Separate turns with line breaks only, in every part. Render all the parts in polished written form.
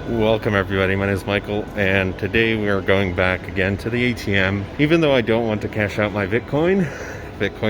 Welcome everybody, my name is Michael, and today we are going back again to the ATM. Even though I don't want to cash out my Bitcoin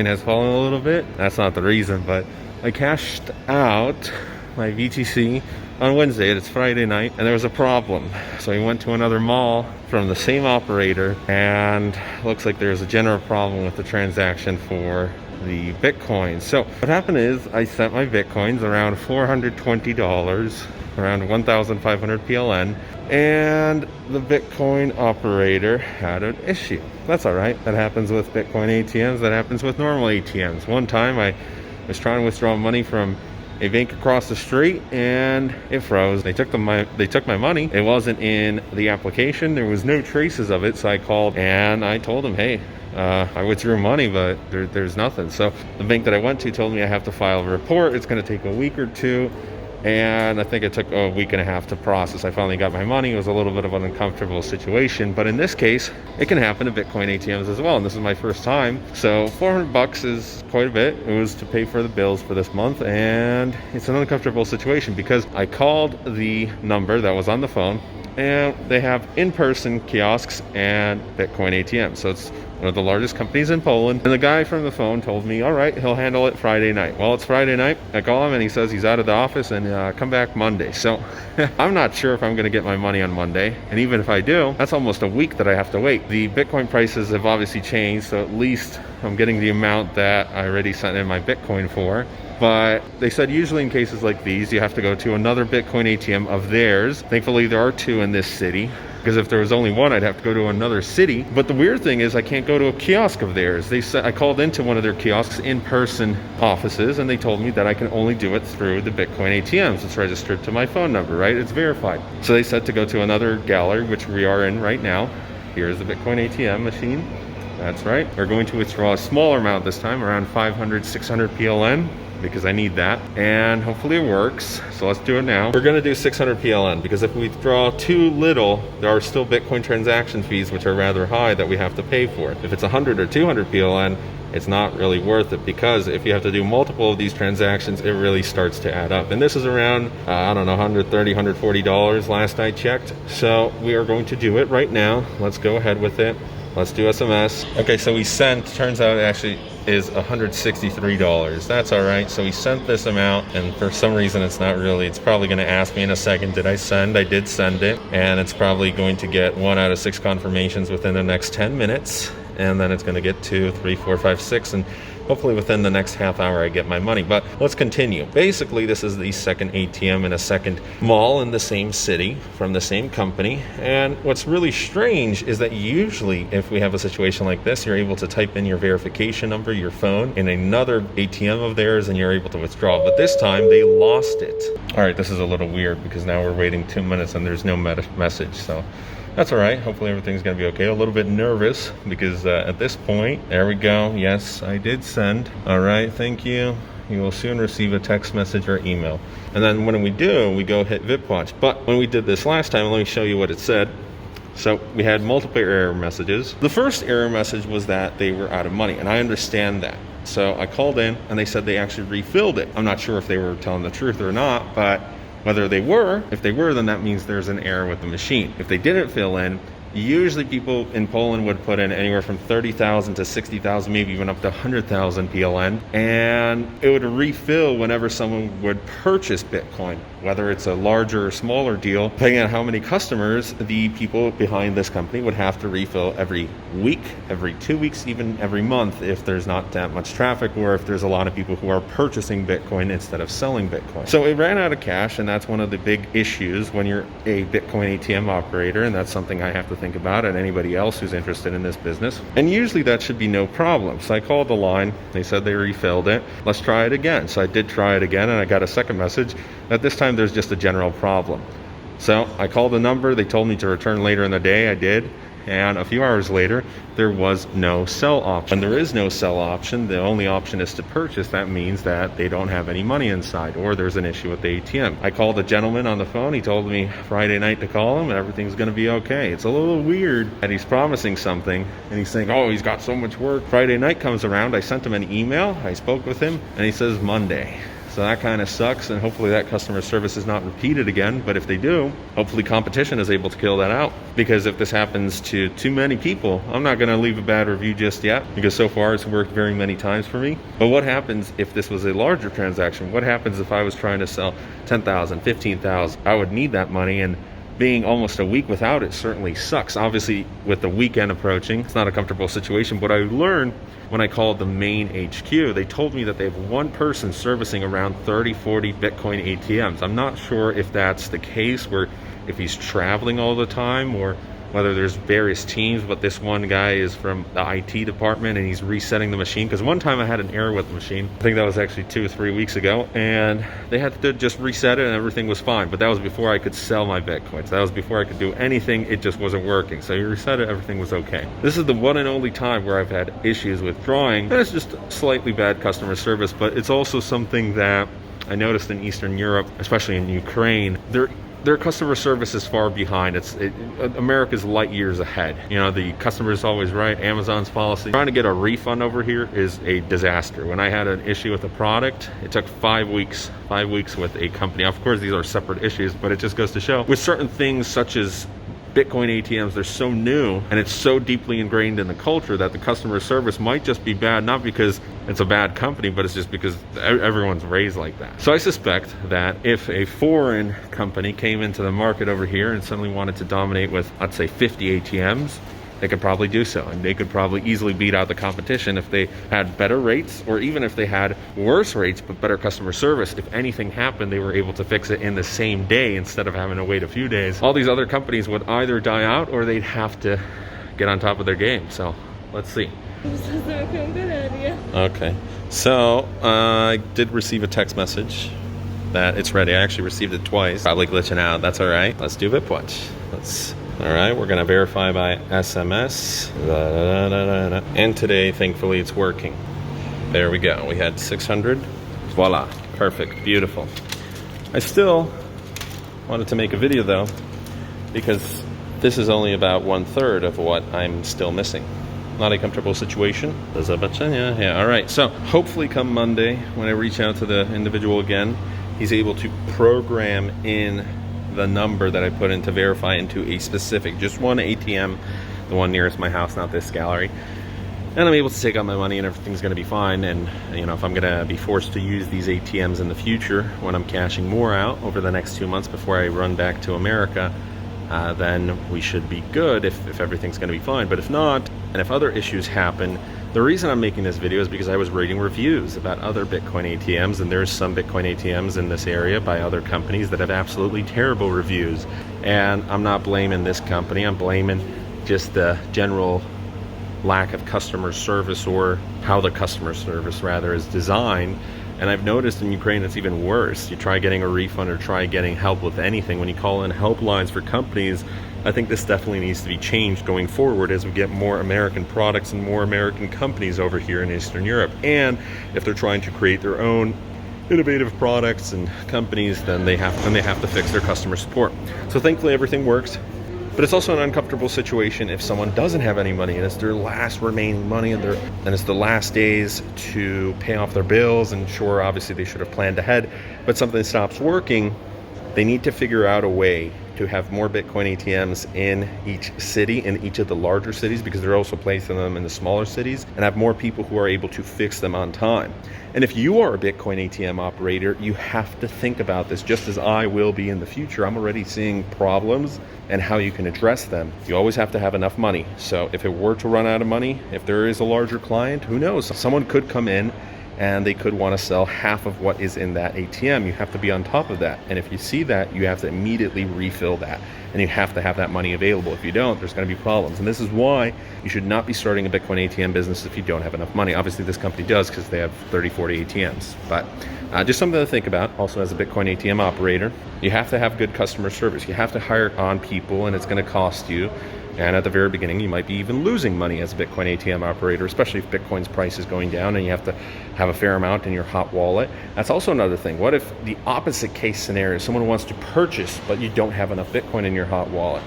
has fallen a little bit. That's not the reason, but I cashed out my BTC on Wednesday. It's Friday night, and there was a problem. So we went to another mall from the same operator, and looks like there's a general problem with the transaction for the Bitcoin. So what happened is I sent my Bitcoins around $420, around 1,500 PLN, and the Bitcoin operator had an issue. That's all right. That happens with Bitcoin ATMs. That happens with normal ATMs. One time I was trying to withdraw money from a bank across the street and it froze. They took my money. It wasn't in the application. There was no traces of it. So I called and I told them, hey, I withdrew money, but there's nothing. So the bank that I went to told me I have to file a report. It's going to take a week or two. And I think it took a week and a half to process. I finally got my money. It was a little bit of an uncomfortable situation, but in this case, it can happen to Bitcoin ATMs as well. And this is my first time. So $400 is quite a bit. It was to pay for the bills for this month. And it's an uncomfortable situation because I called the number that was on the phone, and they have in-person kiosks and Bitcoin ATMs. So it's one of the largest companies in Poland. And the guy from the phone told me, all right, he'll handle it Friday night. Well, it's Friday night. I call him and he says he's out of the office and come back Monday. So I'm not sure if I'm going to get my money on Monday. And even if I do, that's almost a week that I have to wait. The Bitcoin prices have obviously changed. So at least I'm getting the amount that I already sent in my Bitcoin for. But they said usually in cases like these, you have to go to another Bitcoin ATM of theirs. Thankfully, there are two in this city, because if there was only one, I'd have to go to another city. But the weird thing is I can't go to a kiosk of theirs. They said I called into one of their kiosks in-person offices, and they told me that I can only do it through the Bitcoin ATMs. It's registered to my phone number, right? It's verified. So they said to go to another gallery, which we are in right now. Here's the Bitcoin ATM machine. That's right. We're going to withdraw a smaller amount this time, around 500, 600 PLN. Because I need that, and hopefully it works. So let's do it now. We're gonna do 600 PLN because if we withdraw too little, there are still Bitcoin transaction fees which are rather high that we have to pay for. If it's 100 or 200 PLN, it's not really worth it, because if you have to do multiple of these transactions, it really starts to add up. And this is around, I don't know, $130, $140 last I checked. So we are going to do it right now. Let's go ahead with it. Let's do SMS. Okay, so we sent, turns out it actually is $163. That's all right. So we sent this amount, and for some reason it's not really, it's probably going to ask me in a second, did I send? I did send it, and it's probably going to get 1 out of 6 confirmations within the next 10 minutes. And then it's going to get 2, 3, 4, 5, 6, and hopefully within the next half hour I get my money. But let's continue. Basically, this is the second ATM in a second mall in the same city from the same company. And what's really strange is that usually if we have a situation like this, you're able to type in your verification number, your phone, in another ATM of theirs, and you're able to withdraw. But this time they lost it. All right, this is a little weird because now we're waiting 2 minutes and there's no message. So that's all right. Hopefully everything's going to be okay. A little bit nervous because at this point, there we go. Yes, I did send. All right, thank you. You will soon receive a text message or email. And then when we do, we go hit VIP Watch. But when we did this last time, let me show you what it said. So we had multiple error messages. The first error message was that they were out of money, and I understand that. So I called in and they said they actually refilled it. I'm not sure if they were telling the truth or not, but whether they were, if they were, then that means there's an error with the machine. If they didn't fill in, usually people in Poland would put in anywhere from 30,000 to 60,000, maybe even up to 100,000 PLN, and it would refill whenever someone would purchase Bitcoin, whether it's a larger or smaller deal. Depending on how many customers, the people behind this company would have to refill every week, every 2 weeks, even every month if there's not that much traffic, or if there's a lot of people who are purchasing Bitcoin instead of selling Bitcoin. So it ran out of cash, and that's one of the big issues when you're a Bitcoin ATM operator, and that's something I have to think about, and anybody else who's interested in this business. And usually that should be no problem. So I called the line. They said they refilled it. Let's try it again. So I did try it again, and I got a second message that this time there's just a general problem. So I called the number. They told me to return later in the day. I did. And a few hours later, there was no sell option. When there is no sell option, the only option is to purchase. That means that they don't have any money inside, or there's an issue with the ATM. I called a gentleman on the phone. He told me Friday night to call him and everything's going to be okay. It's a little weird that he's promising something and he's saying, oh, he's got so much work. Friday night comes around. I sent him an email. I spoke with him and he says Monday. So that kind of sucks, and hopefully that customer service is not repeated again. But if they do, hopefully competition is able to kill that out. Because if this happens to too many people, I'm not going to leave a bad review just yet, because so far it's worked very many times for me. But what happens if this was a larger transaction? What happens if I was trying to sell 10,000, 15,000? I would need that money, and being almost a week without it certainly sucks. Obviously, with the weekend approaching, it's not a comfortable situation. But I learned when I called the main HQ, they told me that they have one person servicing around 30, 40 Bitcoin ATMs. I'm not sure if that's the case, where if he's traveling all the time, or whether there's various teams, but this one guy is from the IT department and he's resetting the machine. Because one time I had an error with the machine, I think that was actually 2 or 3 weeks ago, and they had to just reset it and everything was fine. But that was before I could sell my Bitcoins. That was before I could do anything. It just wasn't working. So he reset it, everything was okay. This is the one and only time where I've had issues with drawing, and it's just slightly bad customer service. But it's also something that I noticed in Eastern Europe, especially in Ukraine. Their customer service is far behind. America's light years ahead. You know, the customer is always right. Amazon's policy. Trying to get a refund over here is a disaster. When I had an issue with a product, it took 5 weeks. 5 weeks with a company. Of course, these are separate issues, but it just goes to show with certain things such as Bitcoin ATMs, they're so new and it's so deeply ingrained in the culture that the customer service might just be bad, not because it's a bad company, but it's just because everyone's raised like that. So I suspect that if a foreign company came into the market over here and suddenly wanted to dominate with, let's say, 50 ATMs, they could probably do so, and they could probably easily beat out the competition if they had better rates, or even if they had worse rates but better customer service. If anything happened, they were able to fix it in the same day instead of having to wait a few days. All these other companies would either die out or they'd have to get on top of their game. So let's see. Okay, so I did receive a text message that it's ready. I actually received it twice, probably glitching out. That's all right. Let's do VipWatch. All right, we're gonna verify by SMS. And today, thankfully, it's working. There we go. We had 600. Voila, perfect, beautiful. I still wanted to make a video though, because this is only about 1/3 of what I'm still missing. Not a comfortable situation. Yeah, all right. So hopefully come Monday, when I reach out to the individual again, he's able to program in the number that I put in to verify into a specific, just one ATM, the one nearest my house, not this gallery. And I'm able to take out my money and everything's gonna be fine. And you know, if I'm gonna be forced to use these ATMs in the future, when I'm cashing more out over the next 2 months before I run back to America, then we should be good if everything's gonna be fine. But if not, and if other issues happen, the reason I'm making this video is because I was reading reviews about other Bitcoin ATMs, and there's some Bitcoin ATMs in this area by other companies that have absolutely terrible reviews. And I'm not blaming this company, I'm blaming just the general lack of customer service, or how the customer service rather is designed. And I've noticed in Ukraine it's even worse. You try getting a refund or try getting help with anything, when you call in helplines for companies, I think this definitely needs to be changed going forward as we get more American products and more American companies over here in Eastern Europe. And if they're trying to create their own innovative products and companies, then they have to fix their customer support. So thankfully everything works. But it's also an uncomfortable situation if someone doesn't have any money and it's their last remaining money, and it's the last days to pay off their bills. And sure, obviously they should have planned ahead, but something stops working. They need to figure out a way to have more Bitcoin ATMs in each city, in each of the larger cities, because they're also placing them in the smaller cities, and have more people who are able to fix them on time. And if you are a Bitcoin ATM operator, you have to think about this, just as I will be in the future. I'm already seeing problems and how you can address them. You always have to have enough money. So if it were to run out of money, if there is a larger client, who knows? Someone could come in and they could want to sell half of what is in that ATM. You have to be on top of that. And if you see that, you have to immediately refill that. And you have to have that money available. If you don't, there's going to be problems. And this is why you should not be starting a Bitcoin ATM business if you don't have enough money. Obviously, this company does, because they have 30, 40 ATMs. But just something to think about. Also, as a Bitcoin ATM operator, you have to have good customer service. You have to hire on people, and it's going to cost you. And at the very beginning, you might be even losing money as a Bitcoin ATM operator, especially if Bitcoin's price is going down and you have to have a fair amount in your hot wallet. That's also another thing. What if the opposite case scenario, someone wants to purchase, but you don't have enough Bitcoin in your hot wallet?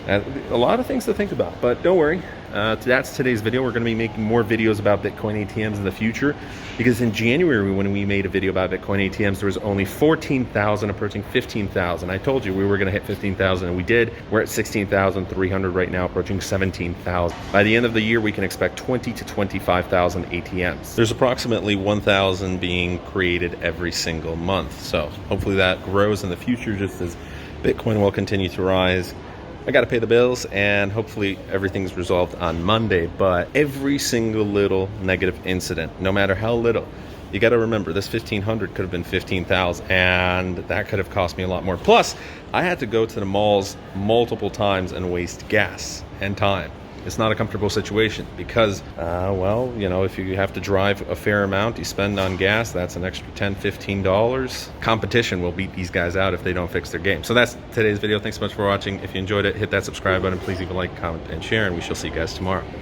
A lot of things to think about, but don't worry. That's today's video. We're going to be making more videos about Bitcoin ATMs in the future, because in January when we made a video about Bitcoin ATMs, there was only 14,000 approaching 15,000. I told you we were going to hit 15,000, and we did. We're at 16,300 right now, approaching 17,000. By the end of the year, we can expect 20 to 25,000 ATMs. There's approximately 1,000 being created every single month. So hopefully that grows in the future, just as Bitcoin will continue to rise. I got to pay the bills, and hopefully everything's resolved on Monday. But every single little negative incident, no matter how little, you got to remember this 1,500 could have been 15,000, and that could have cost me a lot more. Plus, I had to go to the malls multiple times and waste gas and time. It's not a comfortable situation because, well, you know, if you have to drive a fair amount, you spend on gas, that's an extra $10, $15. Competition will beat these guys out if they don't fix their game. So that's today's video. Thanks so much for watching. If you enjoyed it, hit that subscribe button. Please leave a like, comment, and share, and we shall see you guys tomorrow.